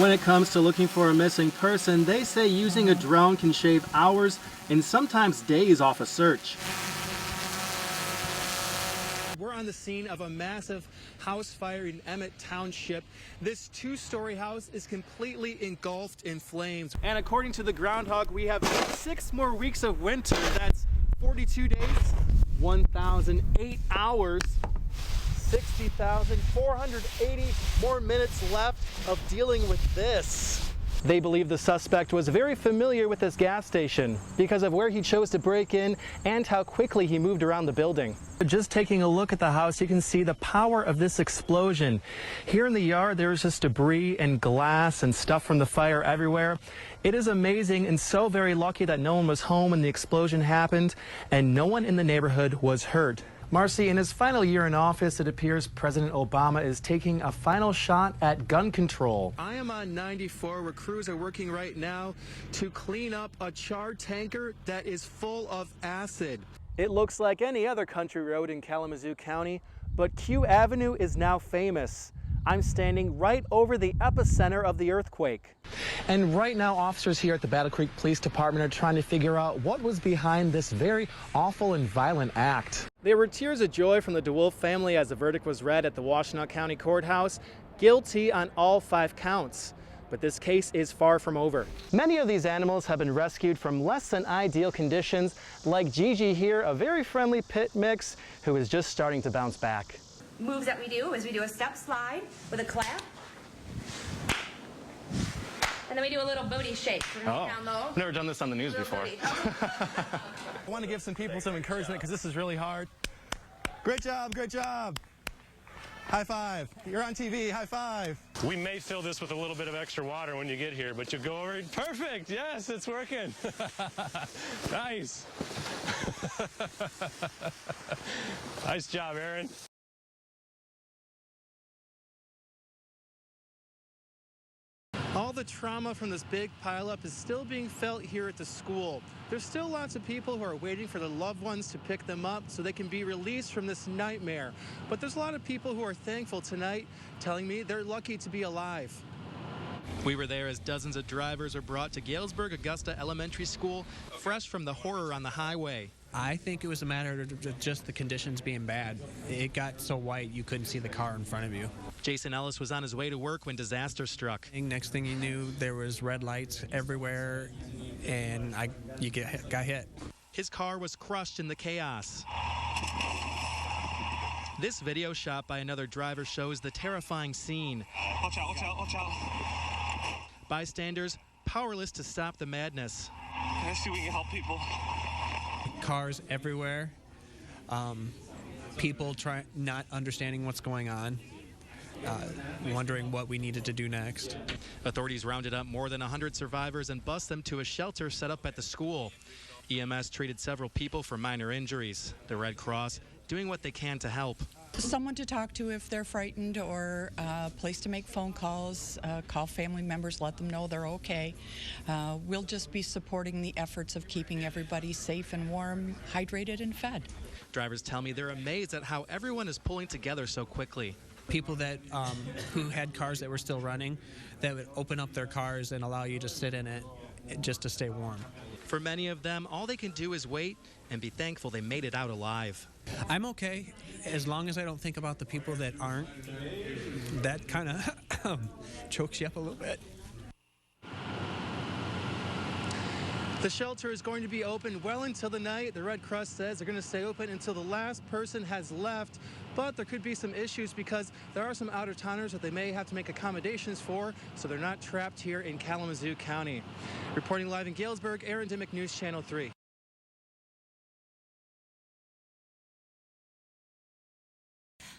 When it comes to looking for a missing person, they say using a drone can shave hours and sometimes days off a search. We're on the scene of a massive house fire in Emmett Township. This two-story house is completely engulfed in flames. And according to the groundhog, we have 6 more weeks of winter. That's 42 days, 1,008 hours, 60,480 more minutes left of dealing with this. They believe the suspect was very familiar with this gas station because of where he chose to break in and how quickly he moved around the building. Just taking a look at the house, you can see the power of this explosion. Here in the yard, there's just debris and glass and stuff from the fire everywhere. It is amazing and so very lucky that no one was home when the explosion happened and no one in the neighborhood was hurt. Marcy, in his final year in office, it appears President Obama is taking a final shot at gun control. I am on 94 where crews are working right now to clean up a charred tanker that is full of acid. It looks like any other country road in Kalamazoo County, but Q Avenue is now famous. I'm standing right over the epicenter of the earthquake. And right now, officers here at the Battle Creek Police Department are trying to figure out what was behind this very awful and violent act. There were tears of joy from the DeWolf family as the verdict was read at the Washtenaw County Courthouse, guilty on all 5 counts. But this case is far from over. Many of these animals have been rescued from less than ideal conditions, like Gigi here, a very friendly pit mix who is just starting to bounce back. Moves that we do is we do a step slide with a clap, and then we do a little booty shake. Down low. I've never done this on the news before. I want to give some people some encouragement because this is really hard. Great job, great job. High five. You're on TV, high five. We may fill this with a little bit of extra water when you get here, but you'll go over it. Perfect, yes, it's working. Nice. Nice job, Aaron. All the trauma from this big pileup is still being felt here at the school. There's still lots of people who are waiting for their loved ones to pick them up so they can be released from this nightmare. But there's a lot of people who are thankful tonight, telling me they're lucky to be alive. We were there as dozens of drivers are brought to Galesburg Augusta Elementary School, fresh from the horror on the highway. I think it was a matter of just the conditions being bad. It got so white you couldn't see the car in front of you. Jason Ellis was on his way to work when disaster struck. Next thing you knew, there was red lights everywhere, and you got hit. His car was crushed in the chaos. This video shot by another driver shows the terrifying scene. Watch out, watch out, watch out. Bystanders powerless to stop the madness. Let's see if we can help people. Cars everywhere. People not understanding what's going on. Wondering what we needed to do next. Authorities rounded up more than 100 survivors and bused them to a shelter set up at the school. EMS treated several people for minor injuries. The Red Cross doing what they can to help. Someone to talk to if they're frightened, or a place to make phone calls, call family members, let them know they're okay. We'll just be supporting the efforts of keeping everybody safe and warm, hydrated and fed. Drivers tell me they're amazed at how everyone is pulling together so quickly. People that who had cars that were still running, that would open up their cars and allow you to sit in it just to stay warm. For many of them, all they can do is wait and be thankful they made it out alive. I'm okay as long as I don't think about the people that aren't. That kind of chokes you up a little bit. The shelter is going to be open well until the night. The Red Cross says they're going to stay open until the last person has left. But there could be some issues because there are some out-of-towners that they may have to make accommodations for, so they're not trapped here in Kalamazoo County. Reporting live in Galesburg, Aaron Dimick, News Channel 3.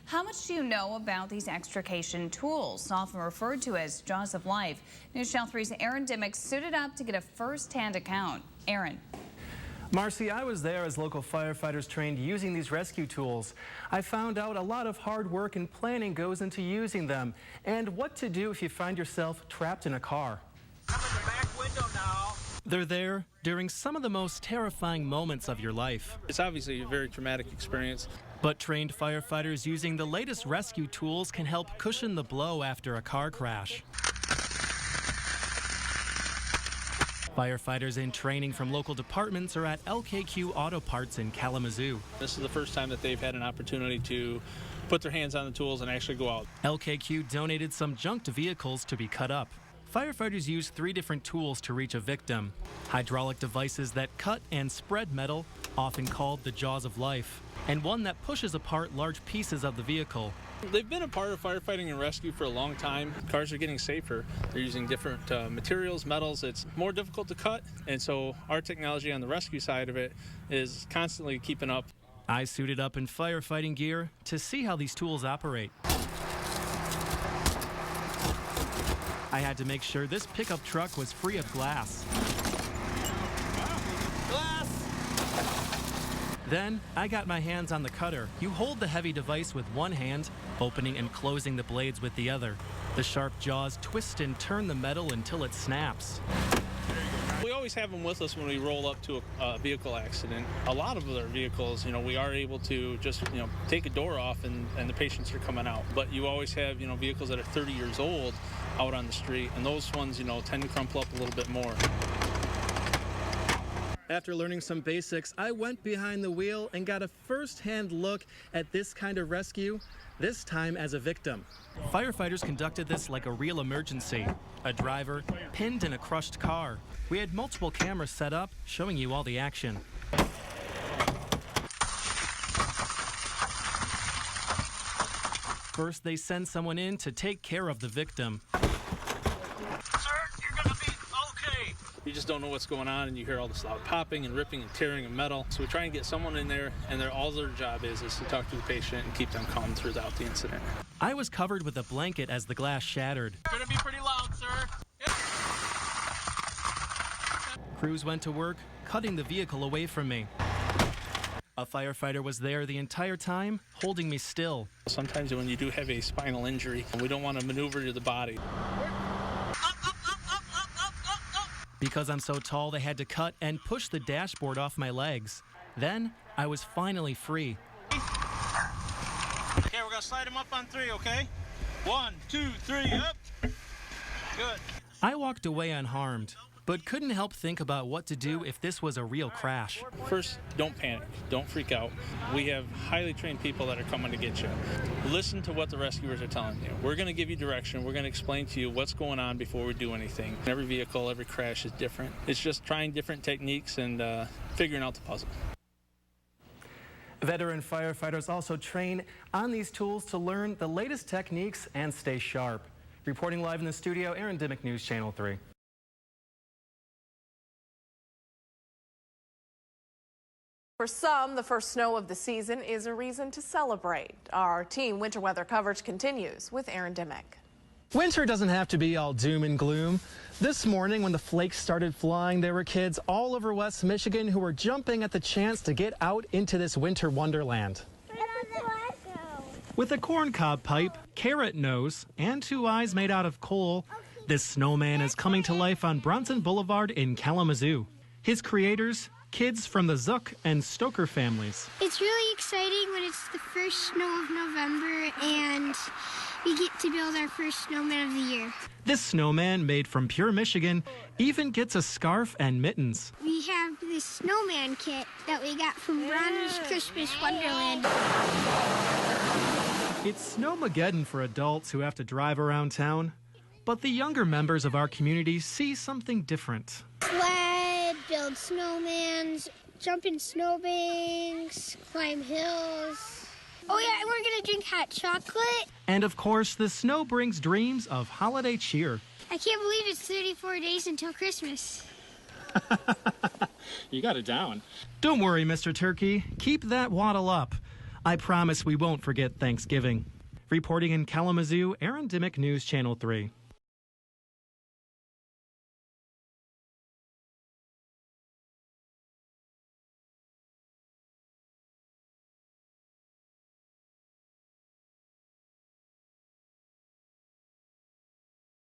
How much do you know about these extrication tools, often referred to as jaws of life? News Channel 3's Aaron Dimick suited up to get a first-hand account. Aaron. Marcy, I was there as local firefighters trained using these rescue tools. I found out a lot of hard work and planning goes into using them, and what to do if you find yourself trapped in a car. I'm in the back window now. They're there during some of the most terrifying moments of your life. It's obviously a very traumatic experience. But trained firefighters using the latest rescue tools can help cushion the blow after a car crash. Firefighters in training from local departments are at LKQ Auto Parts in Kalamazoo. This is the first time that they've had an opportunity to put their hands on the tools and actually go out. LKQ donated some junked vehicles to be cut up. Firefighters use 3 different tools to reach a victim. Hydraulic devices that cut and spread metal, often called the jaws of life, and one that pushes apart large pieces of the vehicle. They've been a part of firefighting and rescue for a long time. Cars are getting safer. They're using different materials, metals. It's more difficult to cut, and so our technology on the rescue side of it is constantly keeping up. I suited up in firefighting gear to see how these tools operate. I had to make sure this pickup truck was free of glass. Then, I got my hands on the cutter. You hold the heavy device with one hand, opening and closing the blades with the other. The sharp jaws twist and turn the metal until it snaps. We always have them with us when we roll up to a vehicle accident. A lot of our vehicles, we are able to just, take a door off and the patients are coming out. But you always have, vehicles that are 30 years old out on the street, and those ones, tend to crumple up a little bit more. After learning some basics, I went behind the wheel and got a first-hand look at this kind of rescue, this time as a victim. Firefighters conducted this like a real emergency. A driver pinned in a crushed car. We had multiple cameras set up, showing you all the action. First, they send someone in to take care of the victim. You just don't know what's going on, and you hear all this loud popping and ripping and tearing of metal. So we try and get someone in there, and all their job is to talk to the patient and keep them calm throughout the incident. I was covered with a blanket as the glass shattered. It's gonna be pretty loud, sir. Yep. Crews went to work, cutting the vehicle away from me. A firefighter was there the entire time, holding me still. Sometimes when you do have a spinal injury, we don't want to maneuver to the body. Because I'm so tall, they had to cut and push the dashboard off my legs. Then, I was finally free. Okay, we're gonna slide him up on 3, okay? 1, 2, 3, up. Good. I walked away unharmed, but couldn't help think about what to do if this was a real crash. First, don't panic. Don't freak out. We have highly trained people that are coming to get you. Listen to what the rescuers are telling you. We're going to give you direction. We're going to explain to you what's going on before we do anything. Every vehicle, every crash is different. It's just trying different techniques and figuring out the puzzle. Veteran firefighters also train on these tools to learn the latest techniques and stay sharp. Reporting live in the studio, Aaron Dimick, News Channel 3. For some, the first snow of the season is a reason to celebrate. Our team winter weather coverage continues with Aaron Dimick. Winter doesn't have to be all doom and gloom. This morning when the flakes started flying, there were kids all over West Michigan who were jumping at the chance to get out into this winter wonderland. With a corncob pipe, carrot nose, and 2 eyes made out of coal, this snowman is coming to life on Bronson Boulevard in Kalamazoo. His creators, kids from the Zook and Stoker families. It's really exciting when it's the first snow of November and we get to build our first snowman of the year. This snowman, made from pure Michigan, even gets a scarf and mittens. We have this snowman kit that we got from Ron's Christmas Wonderland. It's Snowmageddon for adults who have to drive around town, but the younger members of our community see something different. Sled, build snowmans, jump in snowbanks, climb hills. Oh yeah, and we're gonna drink hot chocolate. And of course, the snow brings dreams of holiday cheer. I can't believe it's 34 days until Christmas. You got it down. Don't worry, Mr. Turkey. Keep that waddle up. I promise we won't forget Thanksgiving. Reporting in Kalamazoo, Aaron Dimick, News Channel 3.